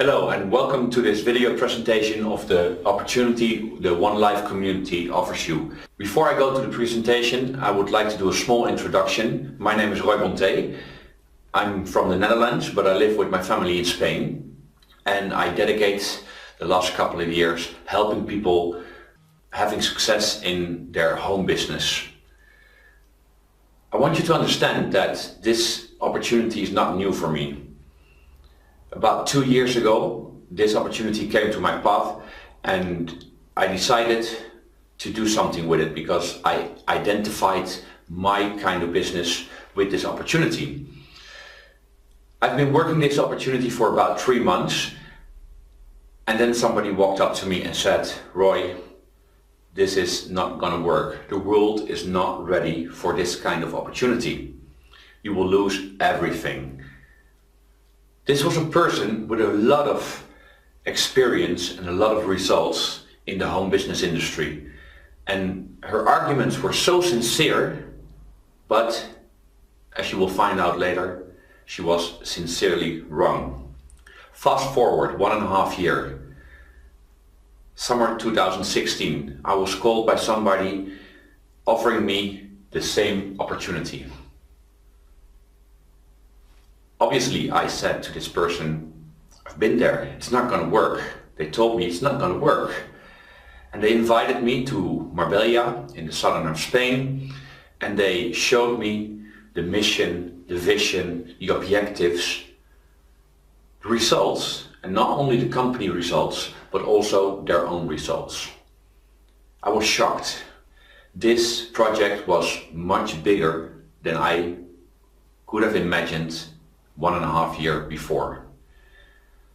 Hello and welcome to this video presentation of the opportunity the OneLife community offers you. Before I go to the presentation, I would like to do a small introduction. My name is Bonté. I'm from the Netherlands, but I live with my family in Spain, and I dedicate the last couple of years helping people having success in their home business. I want you to understand that this opportunity is not new for me. About 2 years ago, this opportunity came to my path and I decided to do something with it because I identified my kind of business with this opportunity. I've been working this opportunity for about 3 months, and then somebody walked up to me and said, "Roy, this is not gonna work. The world is not ready for this kind of opportunity. You will lose everything." This was a person with a lot of experience and a lot of results in the home business industry. And her arguments were so sincere, but as you will find out later, she was sincerely wrong. Fast forward 1.5 years. Summer 2016, I was called by somebody offering me the same opportunity. Obviously, I said to this person, "I've been there, it's not going to work." They told me it's not going to work. And they invited me to Marbella in the southern of Spain, and they showed me the mission, the vision, the objectives, the results, and not only the company results, but also their own results. I was shocked. This project was much bigger than I could have imagined 1.5 years before.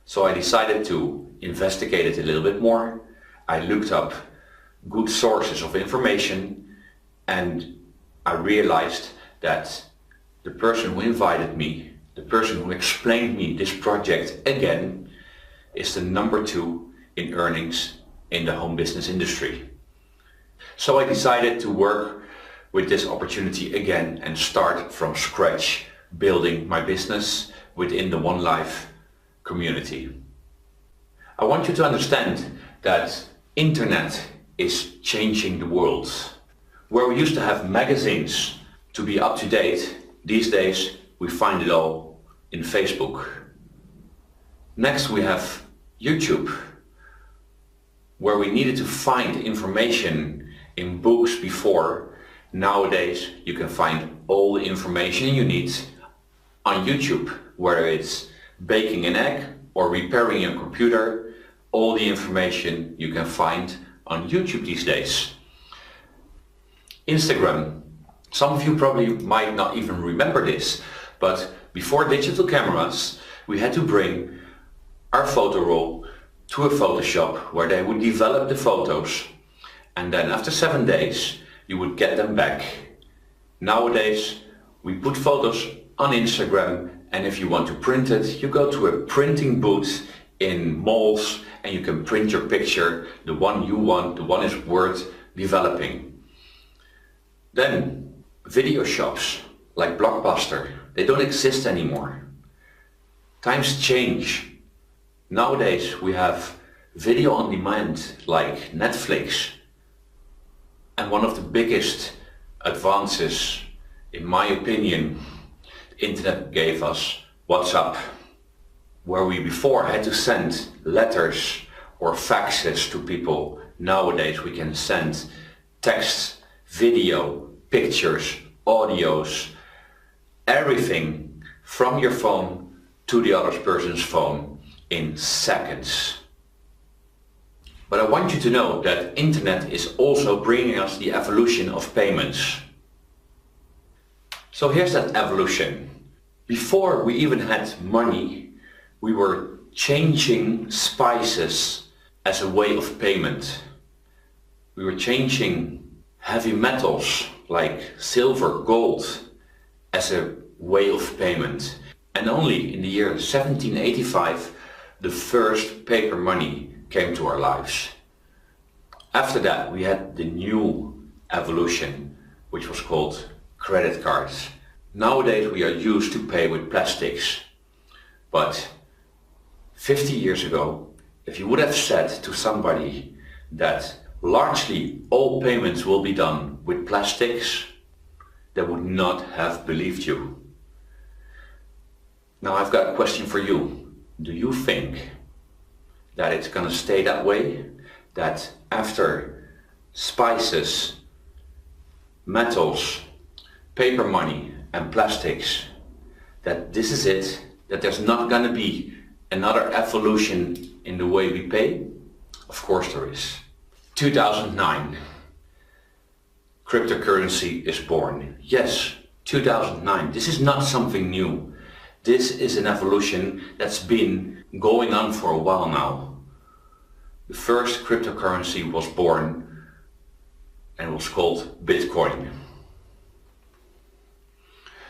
So I decided to investigate it a little bit more. I looked up good sources of information, and I realized that the person who invited me, the person who explained me this project again, is the number 2 in earnings in the home business industry. So I decided to work with this opportunity again and start from scratch, building my business within the OneLife community. I want you to understand that internet is changing the world. Where we used to have magazines to be up to date, these days we find it all in Facebook. Next we have YouTube, where we needed to find information in books before. Nowadays you can find all the information you need on YouTube, whether it's baking an egg or repairing your computer. All the information you can find on YouTube these days. Instagram. Some of you probably might not even remember this, but before digital cameras, we had to bring our photo roll to a Photoshop where they would develop the photos, and then after 7 days you would get them back. Nowadays we put photos on Instagram, and if you want to print it, you go to a printing booth in malls and you can print your picture, the one you want, the one is worth developing. Then video shops like Blockbuster, they don't exist anymore. Times change. Nowadays we have video on demand like Netflix, and one of the biggest advances, in my opinion, the internet gave us WhatsApp, where we before had to send letters or faxes to people. Nowadays we can send text, video, pictures, audios, everything from your phone to the other person's phone in seconds. But I want you to know that internet is also bringing us the evolution of payments. So here's that evolution. Before we even had money, we were changing spices as a way of payment. We were changing heavy metals like silver, gold as a way of payment. And only in the year 1785, the first paper money came to our lives. After that, we had the new evolution, which was called credit cards. Nowadays we are used to pay with plastics, but 50 years ago, if you would have said to somebody that largely all payments will be done with plastics, they would not have believed you. Now I've got a question for you. Do you think that it's gonna stay that way? That after spices, metals, paper money and plastics, that this is it? That there's not gonna be another evolution in the way we pay? Of course there is. 2009. Cryptocurrency is born. Yes, 2009. This is not something new. This is an evolution that's been going on for a while now. The first cryptocurrency was born and was called Bitcoin.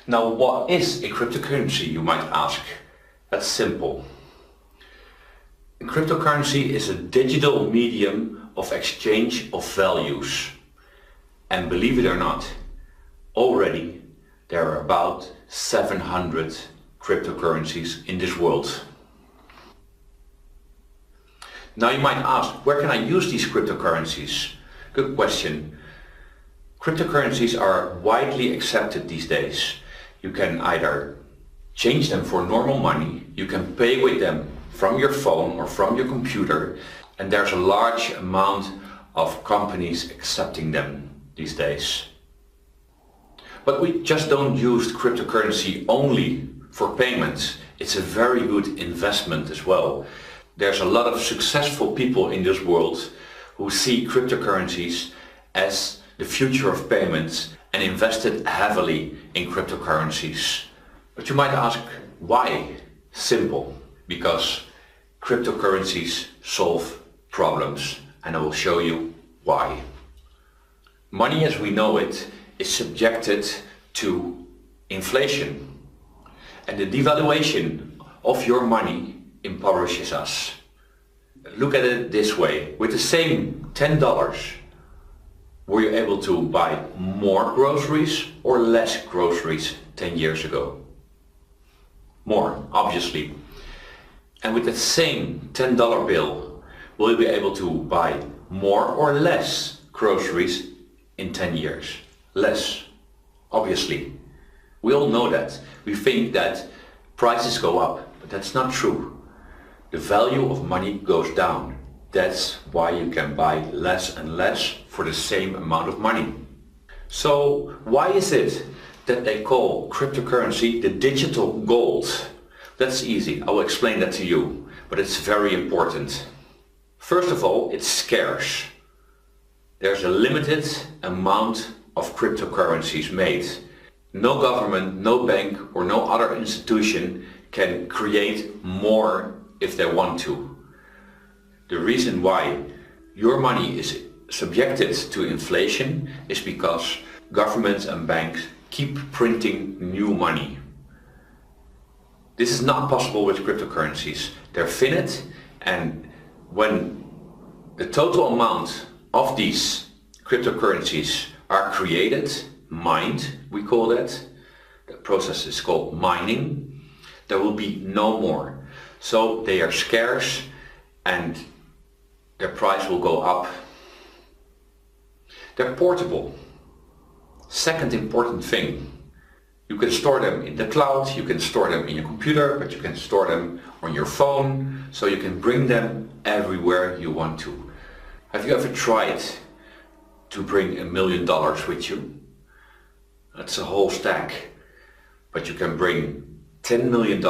Now, what is a cryptocurrency, you might ask? That's simple. A cryptocurrency is a digital medium of exchange of values. And believe it or not, already there are about 700 cryptocurrencies in this world. Now you might ask, where can I use these cryptocurrencies? Good question. Cryptocurrencies are widely accepted these days. You can either change them for normal money, you can pay with them from your phone or from your computer, and there's a large amount of companies accepting them these days. But we just don't use cryptocurrency only for payments. It's a very good investment as well. There's a lot of successful people in this world who see cryptocurrencies as the future of payments and invested heavily in cryptocurrencies. But you might ask, why? Simple. Because cryptocurrencies solve problems, and I will show you why. Money as we know it is subjected to inflation, and the devaluation of your money impoverishes us. Look at it this way. With the same $10, were you able to buy more groceries or less groceries 10 years ago? More, obviously. And with the same $10 bill, will you be able to buy more or less groceries in 10 years? Less, obviously. We all know that. We think that prices go up, but that's not true. The value of money goes down. That's why you can buy less and less for the same amount of money. So why is it that they call cryptocurrency the digital gold? That's easy. I will explain that to you, but it's very important. First of all, it's scarce. There's a limited amount of cryptocurrencies made. No government, no bank or no other institution can create more if they want to. The reason why your money is subjected to inflation is because governments and banks keep printing new money. This is not possible with cryptocurrencies. They're finite, and when the total amount of these cryptocurrencies are created, mined, we call that, the process is called mining, there will be no more. So they are scarce and their price will go up. They're portable. Second important thing, you can store them in the cloud, you can store them in your computer, but you can store them on your phone, so you can bring them everywhere you want to. Have you ever tried to bring $1 million with you? That's a whole stack, but you can bring $10 million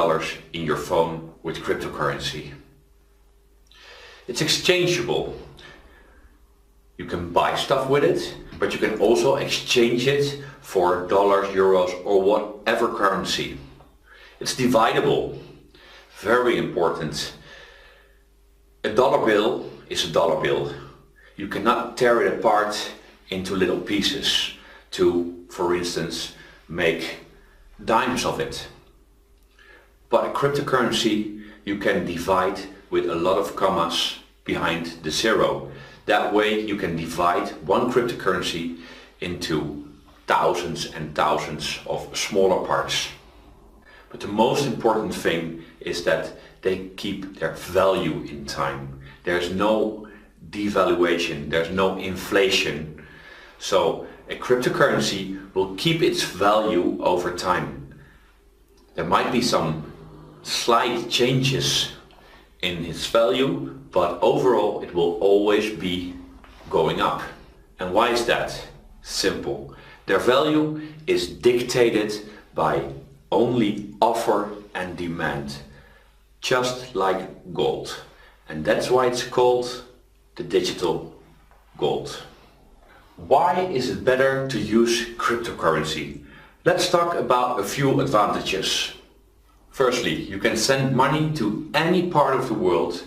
in your phone with cryptocurrency. It's exchangeable. You can buy stuff with it, but you can also exchange it for dollars, euros or whatever currency. It's dividable. Very important. A dollar bill is a dollar bill. You cannot tear it apart into little pieces to, for instance, make dimes of it. But a cryptocurrency you can divide with a lot of commas behind the zero. That way you can divide one cryptocurrency into thousands and thousands of smaller parts. But the most important thing is that they keep their value in time. There's no devaluation, there's no inflation. So a cryptocurrency will keep its value over time. There might be some slight changes in its value, but overall it will always be going up. And why is that? Simple. Their value is dictated by only offer and demand, just like gold. And that's why it's called the digital gold. Why is it better to use cryptocurrency? Let's talk about a few advantages. Firstly, you can send money to any part of the world,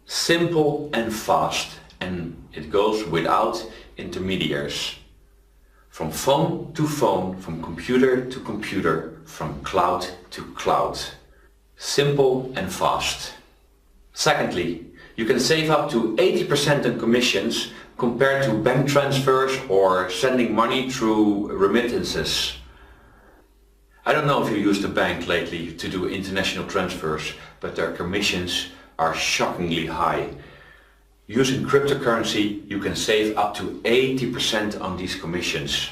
simple and fast, and it goes without intermediaries. From phone to phone, from computer to computer, from cloud to cloud. Simple and fast. Secondly, you can save up to 80% in commissions compared to bank transfers or sending money through remittances. I don't know if you used a bank lately to do international transfers, but their commissions are shockingly high. Using cryptocurrency, you can save up to 80% on these commissions.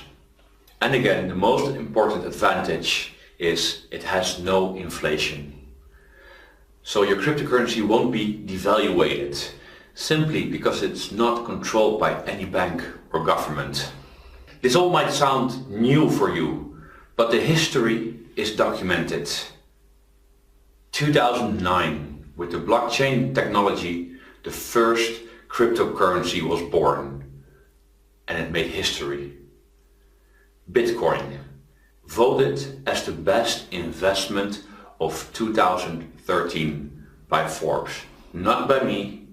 And again, the most important advantage is it has no inflation. So your cryptocurrency won't be devaluated, simply because it's not controlled by any bank or government. This all might sound new for you, but the history is documented. 2009, with the blockchain technology, the first cryptocurrency was born, and it made history. Bitcoin, voted as the best investment of 2013 by Forbes. Not by me,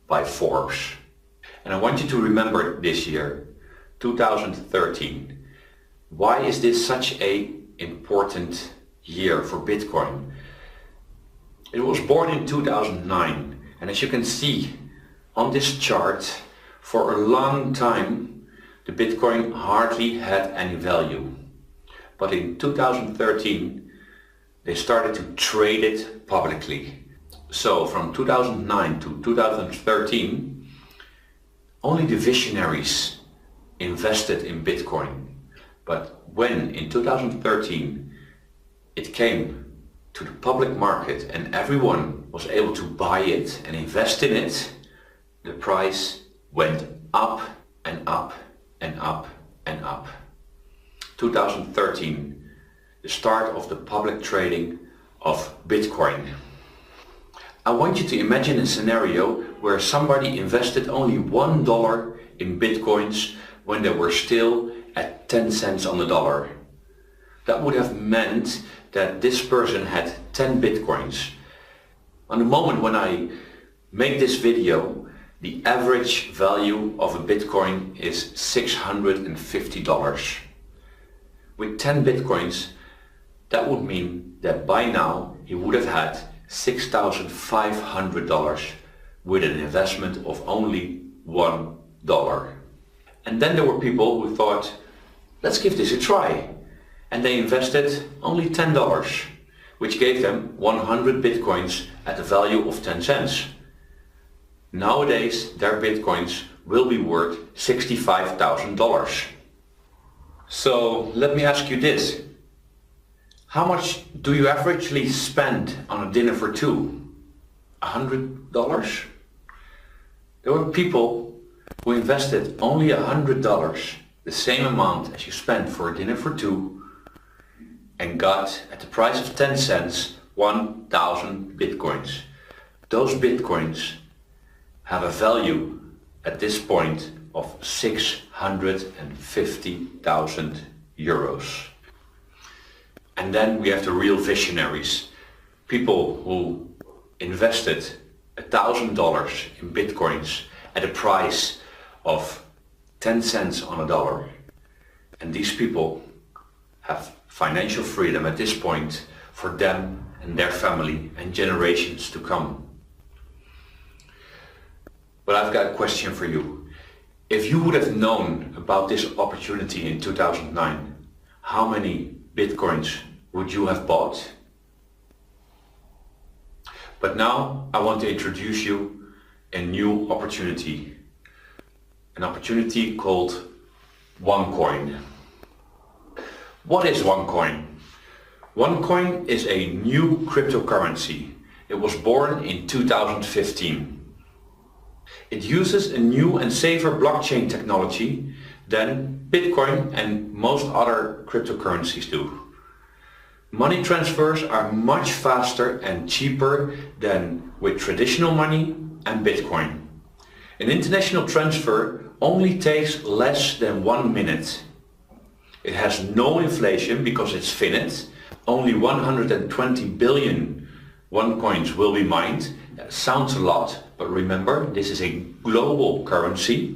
by Forbes. And I want you to remember this year, 2013. Why is this such an important year for Bitcoin? It was born in 2009, and as you can see on this chart, for a long time the Bitcoin hardly had any value. But in 2013 they started to trade it publicly. So from 2009 to 2013 only the visionaries invested in Bitcoin. But when in 2013 it came to the public market and everyone was able to buy it and invest in it, the price went up and up and up and up. 2013, the start of the public trading of Bitcoin. I want you to imagine a scenario where somebody invested only $1 in Bitcoins when they were still at 10 cents on the dollar. That would have meant that this person had 10 Bitcoins. On the moment when I make this video, the average value of a Bitcoin is $650. With 10 Bitcoins, that would mean that by now he would have had $6,500 with an investment of only $1. And then there were people who thought, let's give this a try. And they invested only $10, which gave them 100 Bitcoins at a value of 10 cents. Nowadays, their Bitcoins will be worth $65,000. So let me ask you this. How much do you averagely spend on a dinner for two? $100? There were people who invested only $100, the same amount as you spent for a dinner for two, and got, at the price of 10 cents, 1,000 Bitcoins. Those Bitcoins have a value at this point of 650,000 euros. And then we have the real visionaries, people who invested $1,000 in Bitcoins at a price of 10 cents on a dollar. And these people have financial freedom at this point for them and their family and generations to come. But I've got a question for you. If you would have known about this opportunity in 2009, how many Bitcoins would you have bought? But now I want to introduce you a new opportunity. An opportunity called OneCoin. What is OneCoin? OneCoin is a new cryptocurrency. It was born in 2015. It uses a new and safer blockchain technology than Bitcoin and most other cryptocurrencies do. Money transfers are much faster and cheaper than with traditional money and Bitcoin. An international transfer only takes less than 1 minute. It has no inflation because it's finite. Only 120 billion OneCoins will be mined. That sounds a lot, but remember, this is a global currency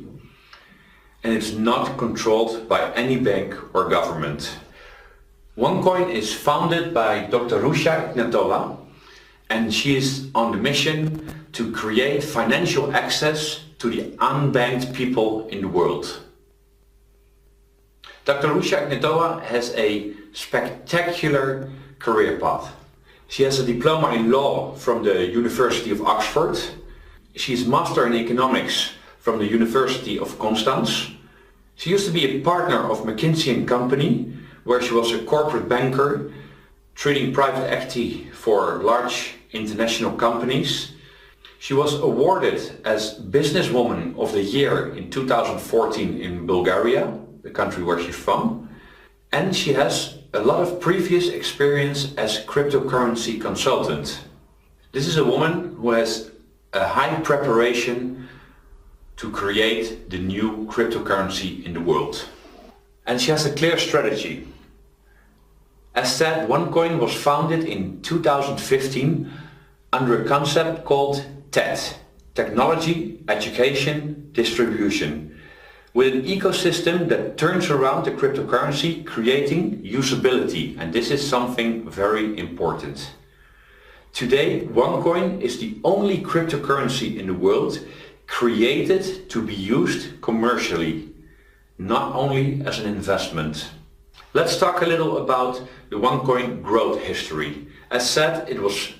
and it's not controlled by any bank or government. OneCoin is founded by Dr. Russia Ignatova, and she is on the mission to create financial access to the unbanked people in the world. Dr. Russia Ignatova has a spectacular career path. She has a diploma in law from the University of Oxford. She is master in economics from the University of Constance. She used to be a partner of McKinsey & Company, where she was a corporate banker trading private equity for large international companies. She was awarded as Businesswoman of the Year in 2014 in Bulgaria, the country where she's from. And she has a lot of previous experience as cryptocurrency consultant. This is a woman who has a high preparation to create the new cryptocurrency in the world. And she has a clear strategy. As said, OneCoin was founded in 2015 under a concept called TED, Technology, Education, Distribution, with an ecosystem that turns around the cryptocurrency, creating usability, and this is something very important. Today, OneCoin is the only cryptocurrency in the world created to be used commercially, not only as an investment. Let's talk a little about the OneCoin growth history. As said, it was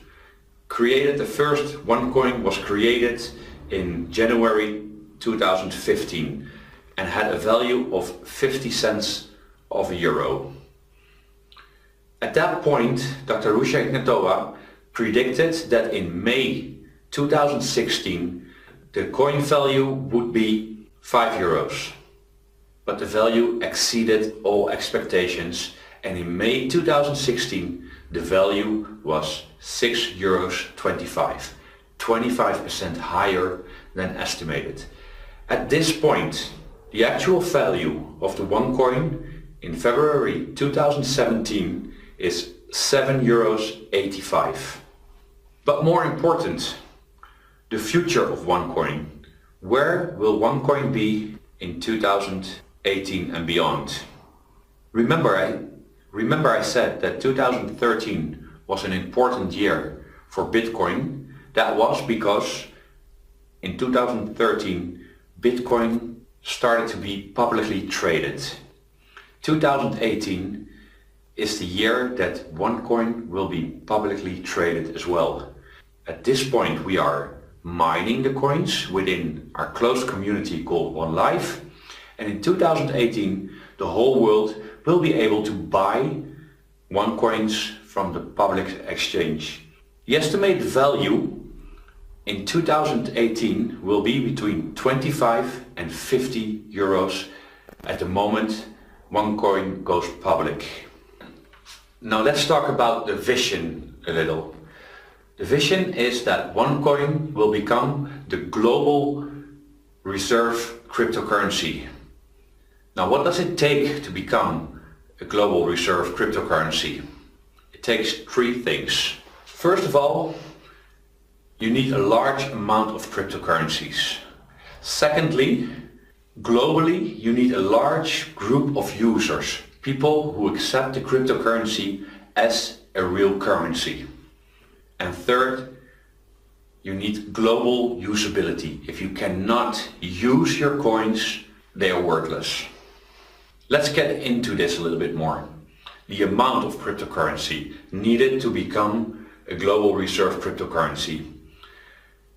created, the first OneCoin was created in January 2015 and had a value of 50 cents of a euro. At that point, Dr. Russia Ignatova predicted that in May 2016 the coin value would be 5 euros. But the value exceeded all expectations, and in May 2016 the value was 6 euros 25% higher than estimated. At this point, the actual value of the OneCoin in February 2017 is 7 euros 85. But more important, the future of OneCoin. Where will OneCoin be in 2018 and beyond? Remember I said that 2013 was an important year for Bitcoin. That was because in 2013 Bitcoin started to be publicly traded. 2018 is the year that OneCoin will be publicly traded as well. At this point we are mining the coins within our close community called OneLife, and in 2018 the whole world will be able to buy OneCoins from the public exchange. The estimated value in 2018 will be between 25 and 50 euros at the moment OneCoin goes public. Now let's talk about the vision a little. The vision is that OneCoin will become the global reserve cryptocurrency. Now what does it take to become a global reserve cryptocurrency? It takes three things. First of all, you need a large amount of cryptocurrencies. Secondly, globally you need a large group of users, people who accept the cryptocurrency as a real currency. And third, you need global usability. If you cannot use your coins, they are worthless. Let's get into this a little bit more. The amount of cryptocurrency needed to become a global reserve cryptocurrency.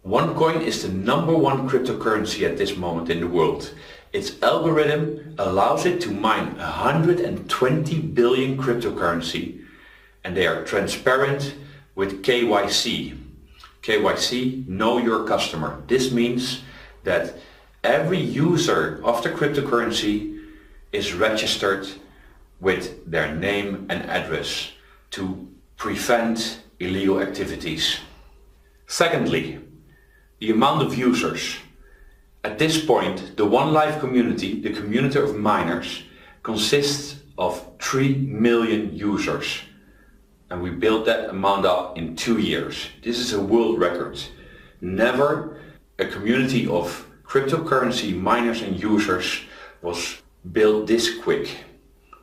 OneCoin is the #1 cryptocurrency at this moment in the world. Its algorithm allows it to mine 120 billion cryptocurrency, and they are transparent with KYC. KYC, know your customer. This means that every user of the cryptocurrency is registered with their name and address to prevent illegal activities. Secondly, the amount of users. At this point, the OneLife community, the community of miners, consists of 3 million users. And we built that amount up in 2 years. This is a world record. Never a community of cryptocurrency miners and users was built this quick.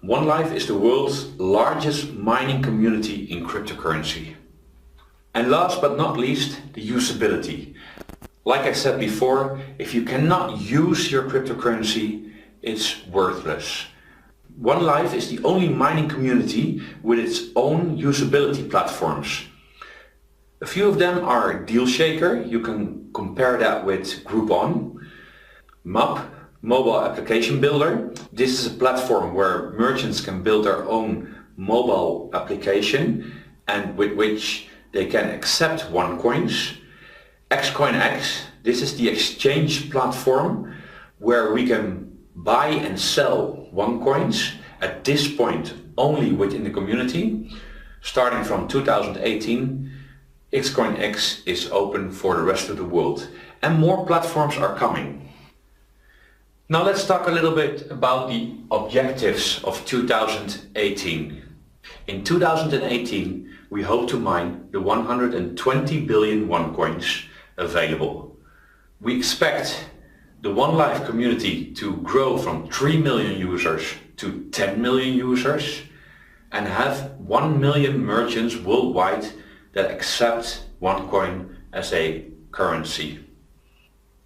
OneLife is the world's largest mining community in cryptocurrency. And last but not least, the usability. Like I said before, if you cannot use your cryptocurrency, it's worthless. OneLife is the only mining community with its own usability platforms. A few of them are DealShaker, you can compare that with Groupon. MAP, Mobile Application Builder. This is a platform where merchants can build their own mobile application and with which they can accept OneCoins. XCoinX, this is the exchange platform where we can buy and sell OneCoins, at this point only within the community. Starting from 2018, XCoinX is open for the rest of the world and more platforms are coming. Now let's talk a little bit about the objectives of 2018. In 2018, we hope to mine the 120 billion OneCoins available. We expect the OneLife community to grow from 3 million users to 10 million users and have 1 million merchants worldwide that accept OneCoin as a currency.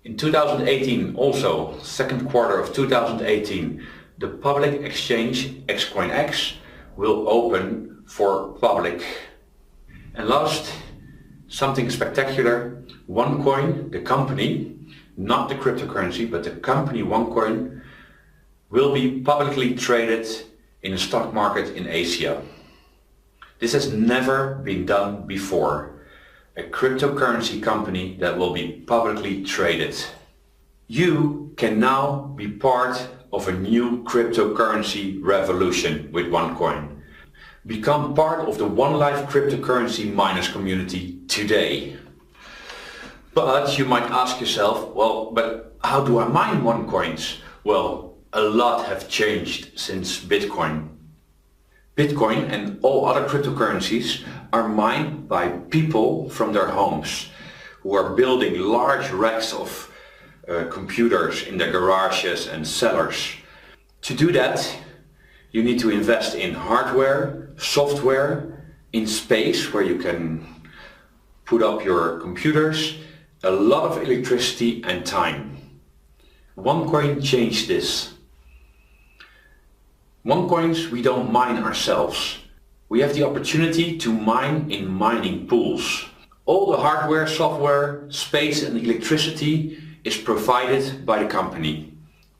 In 2018 also, second quarter of 2018, the public exchange XCoinX will open for public. And last, something spectacular, OneCoin, the company, not the cryptocurrency, but the company OneCoin will be publicly traded in a stock market in Asia. This has never been done before. A cryptocurrency company that will be publicly traded. You can now be part of a new cryptocurrency revolution with OneCoin. Become part of the OneLife cryptocurrency miners community today. But you might ask yourself, well, but how do I mine OneCoins? Well, a lot have changed since Bitcoin. Bitcoin and all other cryptocurrencies are mined by people from their homes who are building large racks of computers in their garages and cellars. To do that, you need to invest in hardware, software, in space where you can put up your computers, a lot of electricity and time. OneCoin changed this. OneCoins we don't mine ourselves. We have the opportunity to mine in mining pools. All the hardware, software, space and electricity is provided by the company.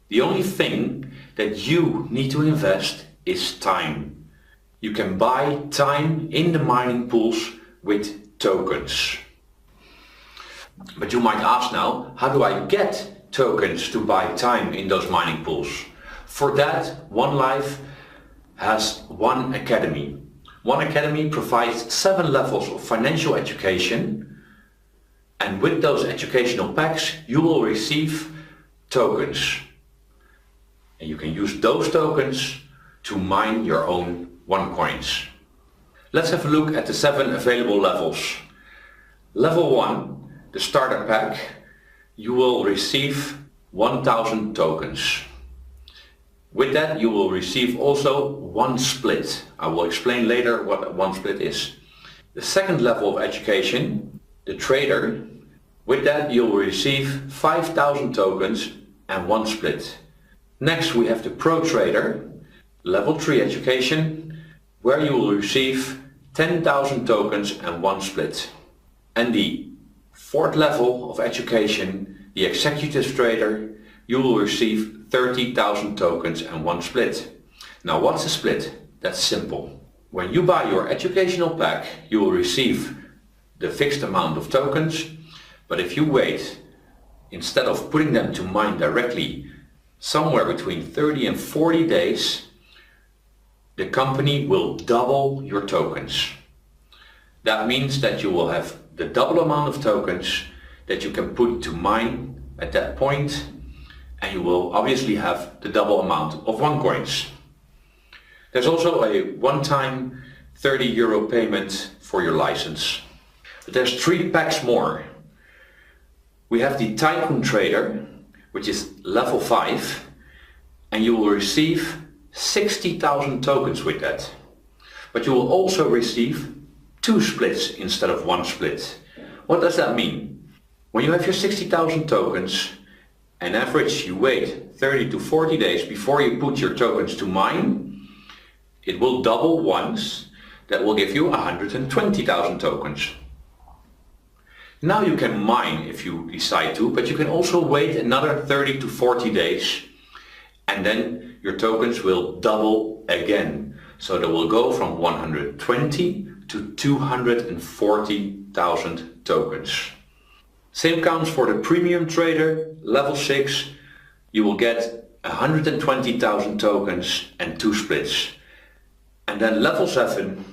The only thing that you need to invest is time. You can buy time in the mining pools with tokens. But you might ask now, how do I get tokens to buy time in those mining pools? For that, OneLife has One Academy. One Academy provides 7 levels of financial education, and with those educational packs you will receive tokens. And you can use those tokens to mine your own OneCoins. Let's have a look at the 7 available levels. Level 1, the starter pack, you will receive 1000 tokens. With that you will receive also 1 split. I will explain later what 1 split is. The second level of education, the trader, with that you will receive 5000 tokens and 1 split. Next we have the pro trader, level 3 education, where you will receive 10,000 tokens and 1 split. And the fourth level of education, the executive trader, you will receive 30,000 tokens and 1 split. Now what's a split? That's simple. When you buy your educational pack, you will receive the fixed amount of tokens, but if you wait, instead of putting them to mine directly, somewhere between 30 and 40 days, the company will double your tokens. That means that you will have the double amount of tokens that you can put to mine at that point, and you will obviously have the double amount of OneCoins. There's also a one-time €30 payment for your license. But there's 3 packs more. We have the Tycoon Trader, which is level 5, and you will receive 60,000 tokens with that. But you will also receive 2 splits instead of 1 split. What does that mean? When you have your 60,000 tokens, on average you wait 30 to 40 days before you put your tokens to mine. It will double once. That will give you 120,000 tokens. Now you can mine if you decide to, but you can also wait another 30 to 40 days and then your tokens will double again. So they will go from 120 to 240,000 tokens. Same counts for the premium trader, level 6. You will get 120,000 tokens and 2 splits. And then level 7,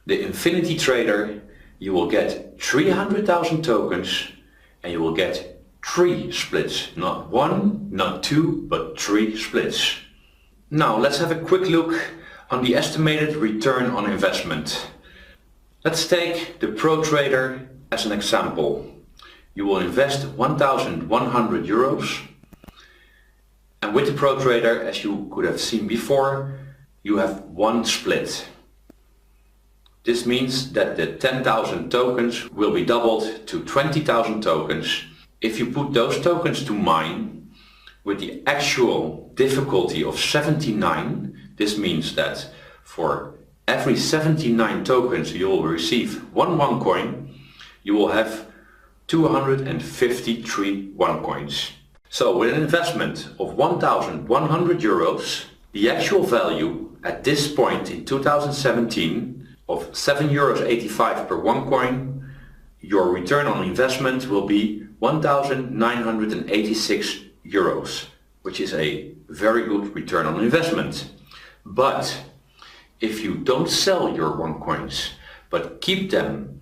the infinity trader, you will get 300,000 tokens and you will get 3 splits. Not 1, not 2, but 3 splits. Now let's have a quick look on the estimated return on investment. Let's take the Pro Trader as an example. You will invest €1,100, and with the Pro Trader, as you could have seen before, you have 1 split. This means that the 10,000 tokens will be doubled to 20,000 tokens. If you put those tokens to mine with the actual difficulty of 79, this means that for every 79 tokens you will receive 1 OneCoin, you will have 253 OneCoins. So with an investment of €1,100, the actual value at this point in 2017 of €7.85 per OneCoin, your return on investment will be €1,986, which is a very good return on investment. But if you don't sell your OneCoins, but keep them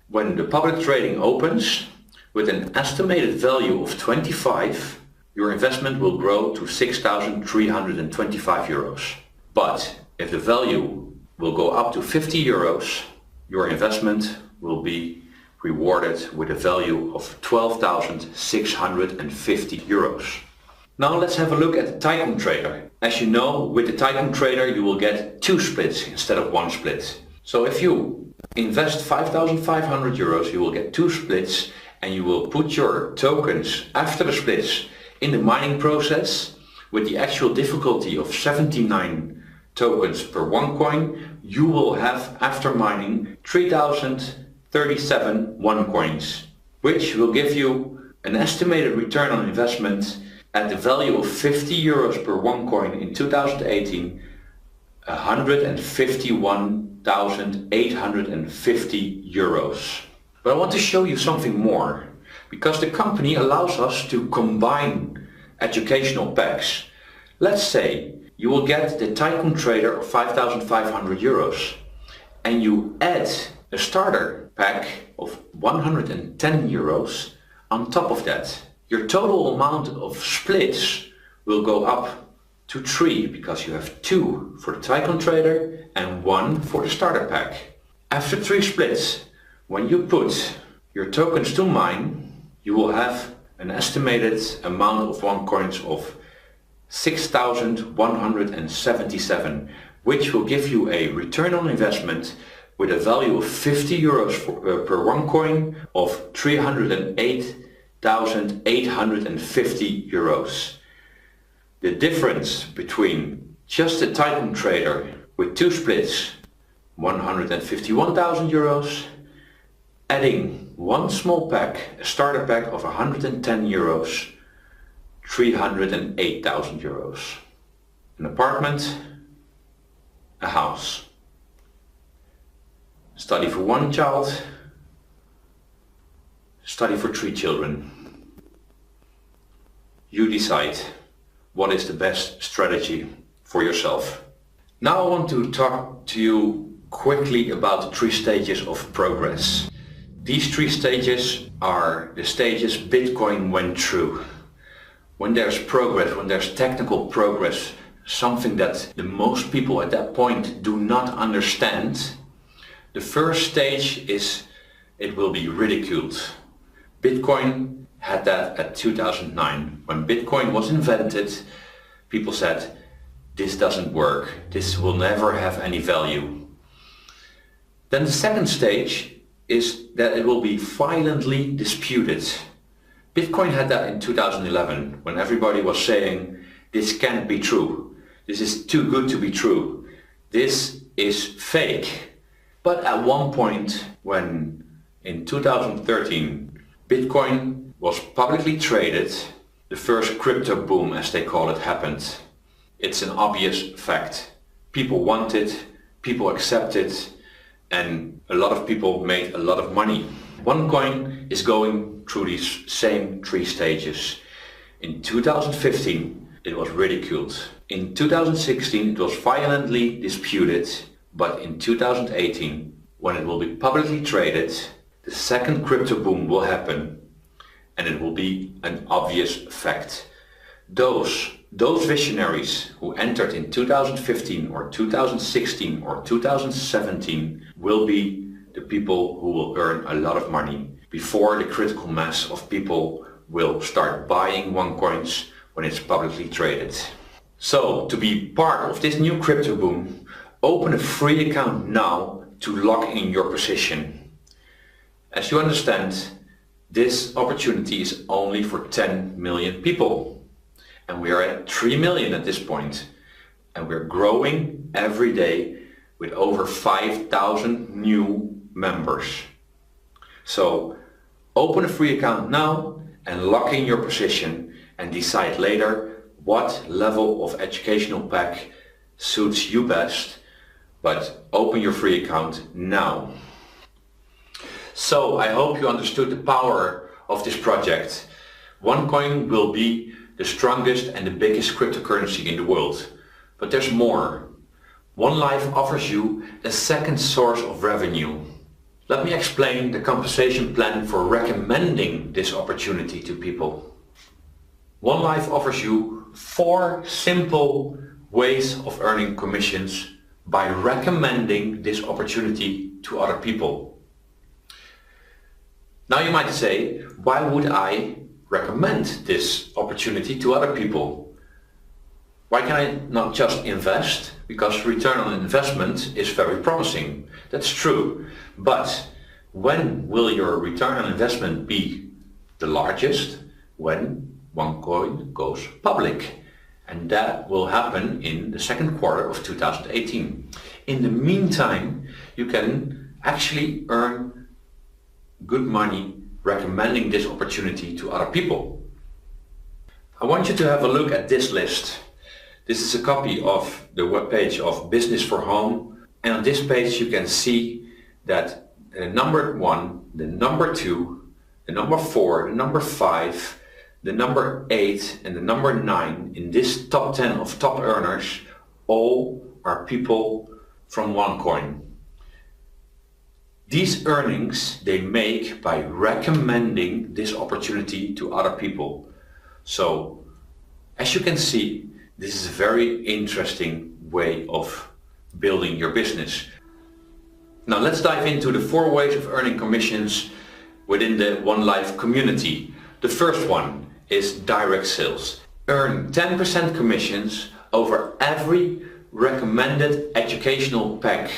when the public trading opens with an estimated value of 25, your investment will grow to €6,325. But if the value will go up to €50, your investment will be rewarded with a value of €12,650. Now let's have a look at the Tycoon Trader. As you know, with the Tycoon Trader you will get 2 splits instead of 1 split. So if you invest €5,500, you will get 2 splits, and you will put your tokens after the splits in the mining process with the actual difficulty of 79 tokens per OneCoin. You will have, after mining, 3,037 OneCoins, which will give you an estimated return on investment at the value of €50 per OneCoin in 2018, €151,850. But I want to show you something more, because the company allows us to combine educational packs. Let's say you will get the Tycoon Trader of €5,500 and you add a starter pack of €110 on top of that. Your total amount of splits will go up to 3, because you have 2 for the Tycoon Trader and 1 for the starter pack. After 3 splits, when you put your tokens to mine, you will have an estimated amount of OneCoins of 6,177, which will give you a return on investment with a value of €50 per OneCoin of €308,850. The difference between just a Tycoon Trader with 2 splits 151,000 euros, adding one small pack, a starter pack of 110 euros, 308,000 euros. An apartment, a house. Study for one child, study for 3 children. You decide what is the best strategy for yourself. Now I want to talk to you quickly about the 3 stages of progress. These 3 stages are the stages Bitcoin went through. When there's progress, when there's technical progress, something that the most people at that point do not understand, the first stage is it will be ridiculed. Bitcoin had that at 2009. When Bitcoin was invented, people said, this doesn't work, this will never have any value. Then the second stage is that it will be violently disputed. Bitcoin had that in 2011, when everybody was saying, this can't be true, this is too good to be true, this is fake. But at one point, when in 2013 Bitcoin was publicly traded, the first crypto boom, as they call it, happened. It's an obvious fact. People want it, people accept it, and a lot of people made a lot of money. OneCoin is going through these same 3 stages. In 2015 it was ridiculed. In 2016 it was violently disputed, but in 2018, when it will be publicly traded, the second crypto boom will happen, and it will be an obvious fact. Those visionaries who entered in 2015 or 2016 or 2017 will be the people who will earn a lot of money before the critical mass of people will start buying OneCoins when it's publicly traded. So, to be part of this new crypto boom, open a free account now to lock in your position. As you understand, this opportunity is only for 10 million people. And we are at 3 million at this point. And we're growing every day with over 5,000 new members. So open a free account now and lock in your position and decide later what level of educational pack suits you best. But open your free account now. So I hope you understood the power of this project. OneCoin will be the strongest and the biggest cryptocurrency in the world. But there's more. OneLife offers you a second source of revenue. Let me explain the compensation plan for recommending this opportunity to people. OneLife offers you 4 simple ways of earning commissions by recommending this opportunity to other people. Now you might say, why would I recommend this opportunity to other people? Why can I not just invest? Because return on investment is very promising. That's true. But when will your return on investment be the largest? When OneCoin goes public. And that will happen in the second quarter of 2018. In the meantime, you can actually earn good money recommending this opportunity to other people. I want you to have a look at this list. This is a copy of the webpage of Business for Home, and on this page you can see that the number 1, the number 2, the number 4, the number 5, the number 8 and the number 9 in this top 10 of top earners all are people from OneCoin. These earnings they make by recommending this opportunity to other people. So, as you can see, this is a very interesting way of building your business. Now let's dive into the 4 ways of earning commissions within the OneLife community. The first one is direct sales. Earn 10% commissions over every recommended educational pack.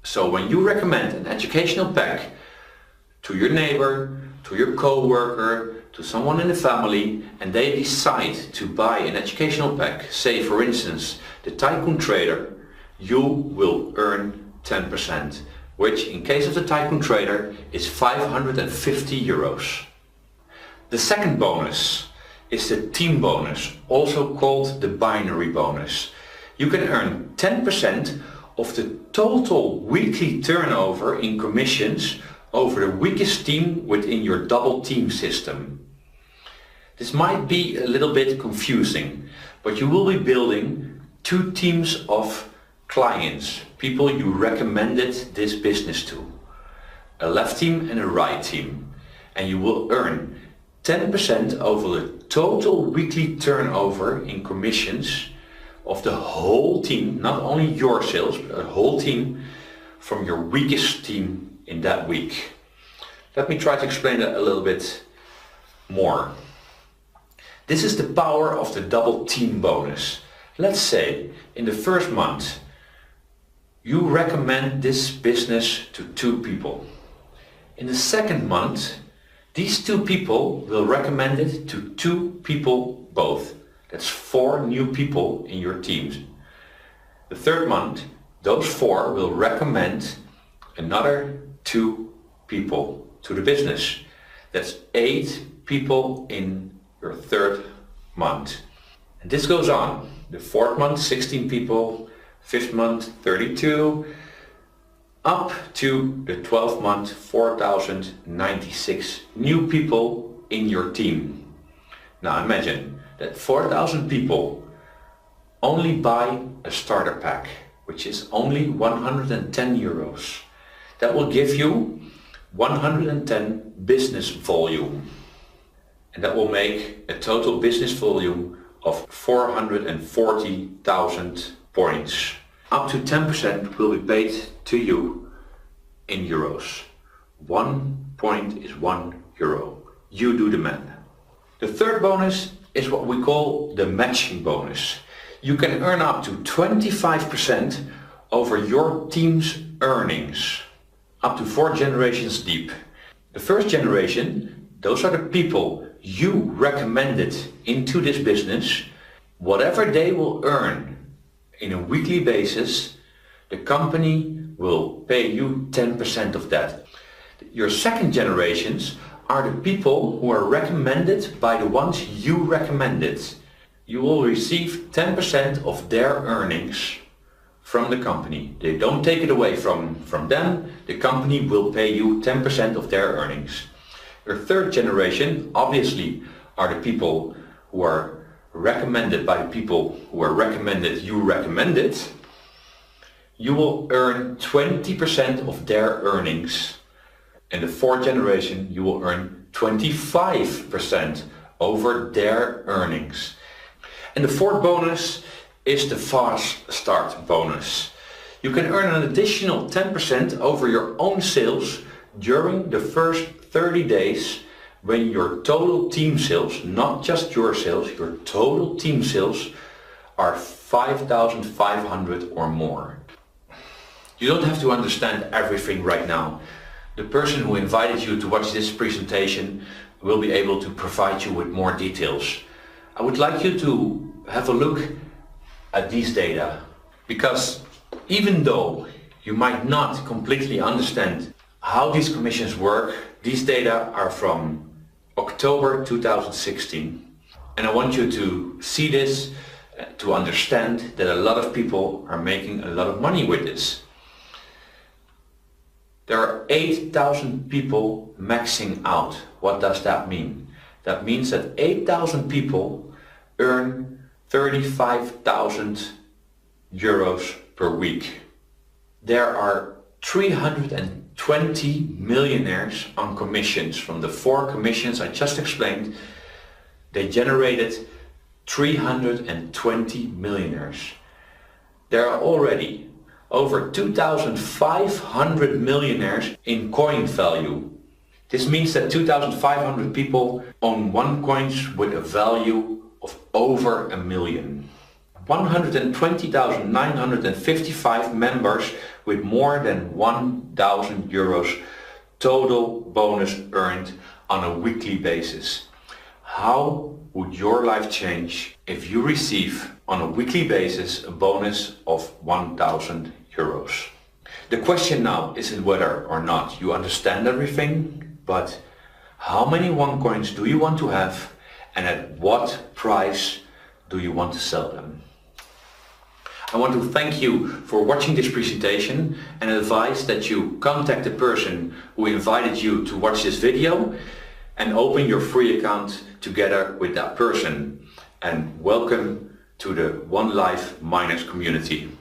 So when you recommend an educational pack to your neighbor, to your co-worker, to someone in the family, and they decide to buy an educational pack, say for instance the Tycoon Trader, you will earn 10%, which in case of the Tycoon Trader is 550 euros. The second bonus is the team bonus, also called the binary bonus. You can earn 10% of the total weekly turnover in commissions over the weakest team within your double team system. This might be a little bit confusing, but you will be building two teams of clients, people you recommended this business to, a left team and a right team, and you will earn 10% over the total weekly turnover in commissions of the whole team, not only your sales, but the whole team from your weakest team in that week. Let me try to explain that a little bit more. This is the power of the double team bonus. Let's say in the first month you recommend this business to two people. In the second month, these two people will recommend it to two people both. That's 4 new people in your teams. The third month, those 4 will recommend another 2 people to the business. That's 8 people in your third month. And this goes on. The fourth month, 16 people, fifth month, 32, up to the 12th month, 4,096 new people in your team. Now imagine that 4,000 people only buy a starter pack, which is only 110 euros. That will give you 110 business volume. And that will make a total business volume of 440,000 points. Up to 10% will be paid to you in euros. 1 point is 1 euro. You do the math. The third bonus is what we call the matching bonus. You can earn up to 25% over your team's earnings, up to 4 generations deep. The first generation, those are the people you recommended into this business. Whatever they will earn in a weekly basis, the company will pay you 10% of that. Your second generations are the people who are recommended by the ones you recommended. You will receive 10% of their earnings from the company. They don't take it away from them. The company will pay you 10% of their earnings. Your third generation obviously are the people who are recommended by the people who are recommended you recommended. You will earn 20% of their earnings. In the fourth generation you will earn 25% over their earnings. And the fourth bonus is the fast start bonus. You can earn an additional 10% over your own sales during the first 30 days when your total team sales, not just your sales, your total team sales are 5,500 or more. You don't have to understand everything right now. The person who invited you to watch this presentation will be able to provide you with more details. I would like you to have a look at these data, because even though you might not completely understand how these commissions work, these data are from October 2016. And I want you to see this to understand that a lot of people are making a lot of money with this. There are 8,000 people maxing out. What does that mean? That means that 8,000 people earn 35,000 euros per week. There are 320 millionaires on commissions. From the 4 commissions I just explained, they generated 320 millionaires. There are already over 2,500 millionaires in coin value. This means that 2,500 people own one coins with a value of over $1 million. 120,955 members with more than 1,000 euros total bonus earned on a weekly basis. How would your life change if you receive on a weekly basis a bonus of 1,000 euros? The question now isn't whether or not you understand everything, but how many OneCoins do you want to have and at what price do you want to sell them? I want to thank you for watching this presentation and advise that you contact the person who invited you to watch this video and open your free account together with that person. And welcome to the OneLife miners community.